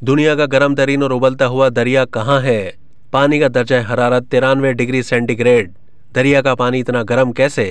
दुनिया का गर्म तरीन और उबलता हुआ दरिया कहाँ है? पानी का दर्जा हरारत 93 डिग्री सेंटीग्रेड। दरिया का पानी इतना गर्म कैसे?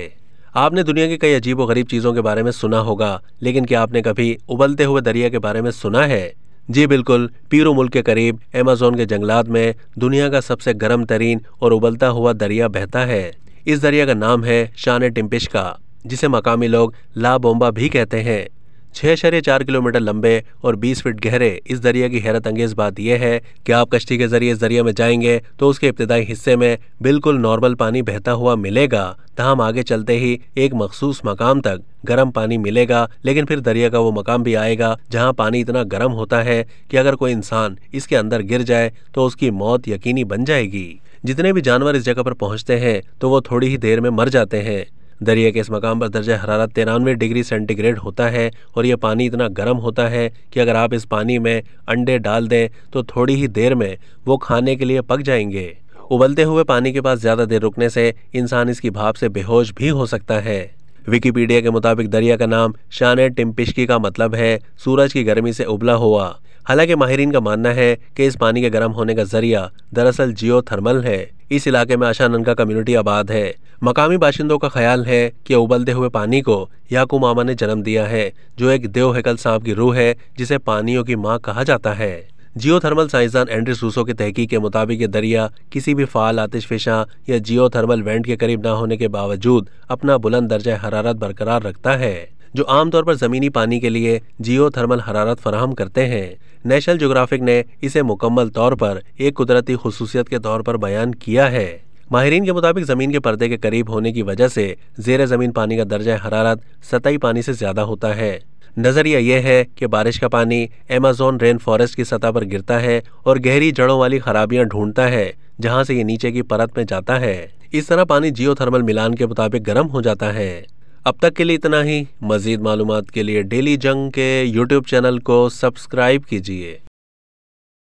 आपने दुनिया की कई अजीब व गरीब चीजों के बारे में सुना होगा, लेकिन क्या आपने कभी उबलते हुए दरिया के बारे में सुना है? जी बिल्कुल, पीरू मुल्क के करीब अमेज़न के जंगलात में दुनिया का सबसे गर्म तरीन और उबलता हुआ दरिया बहता है। इस दरिया का नाम है शान टिम्पिश्का, जिसे मकामी लोग ला बोम्बा भी कहते हैं। 6.4 किलोमीटर लंबे और 20 फीट गहरे इस दरिया की हैरत अंगेज बात यह है कि आप कश्ती के जरिए इस दरिया में जाएंगे तो उसके इब्तिदाई हिस्से में बिल्कुल नॉर्मल पानी बहता हुआ मिलेगा। तहम आगे चलते ही एक मखसूस मकाम तक गर्म पानी मिलेगा, लेकिन फिर दरिया का वो मकाम भी आएगा जहां पानी इतना गर्म होता है कि अगर कोई इंसान इसके अंदर गिर जाए तो उसकी मौत यकीनी बन जाएगी। जितने भी जानवर इस जगह पर पहुंचते हैं तो वो थोड़ी ही देर में मर जाते हैं। दरिया के इस मकाम पर दर्जा हरारत 93 डिग्री सेंटीग्रेड होता है और यह पानी इतना गर्म होता है कि अगर आप इस पानी में अंडे डाल दें तो थोड़ी ही देर में वो खाने के लिए पक जाएंगे। उबलते हुए पानी के पास ज्यादा देर रुकने से इंसान इसकी भाप से बेहोश भी हो सकता है। विकिपीडिया के मुताबिक दरिया का नाम शान टिम्पिश्की का मतलब है सूरज की गर्मी से उबला हुआ। हालांकि माहिरीन का मानना है कि इस पानी के गर्म होने का जरिया दरअसल जियोथर्मल है। इस इलाके में आशाननका कम्युनिटी आबाद है। मकामी बाशिंदों का ख्याल है कि उबलते हुए पानी को याकूब मामा ने जन्म दिया है, जो एक देवहकल सांप की रूह है जिसे पानियों की माँ कहा जाता है। जियोथर्मल साइंसदान एंड्रिस रूसो की तहकीक के मुताबिक ये दरिया किसी भी फाल आतिशफिशा या जियोथर्मल वेंट के करीब न होने के बावजूद अपना बुलंद दर्जा हरारत बरकरार रखता है, जो आमतौर पर जमीनी पानी के लिए जियोथर्मल हरारत फराहम करते हैं। नेशनल ज्योग्राफिक ने इसे मुकम्मल तौर पर एक कुदरती खुसूसियत के तौर पर बयान किया है। माहिरीन के मुताबिक जमीन के पर्दे के करीब होने की वजह से जेर जमीन पानी का दर्जा हरारत सतही पानी से ज्यादा होता है। नजरिया यह है कि बारिश का पानी अमेज़न रेन फॉरेस्ट की सतह पर गिरता है और गहरी जड़ों वाली खराबियां ढूंढता है, जहां से ये नीचे की परत में जाता है। इस तरह पानी जियोथर्मल मिलान के मुताबिक गर्म हो जाता है। अब तक के लिए इतना ही। मजीद मालूमात के लिए डेली जंग के YouTube चैनल को सब्सक्राइब कीजिए।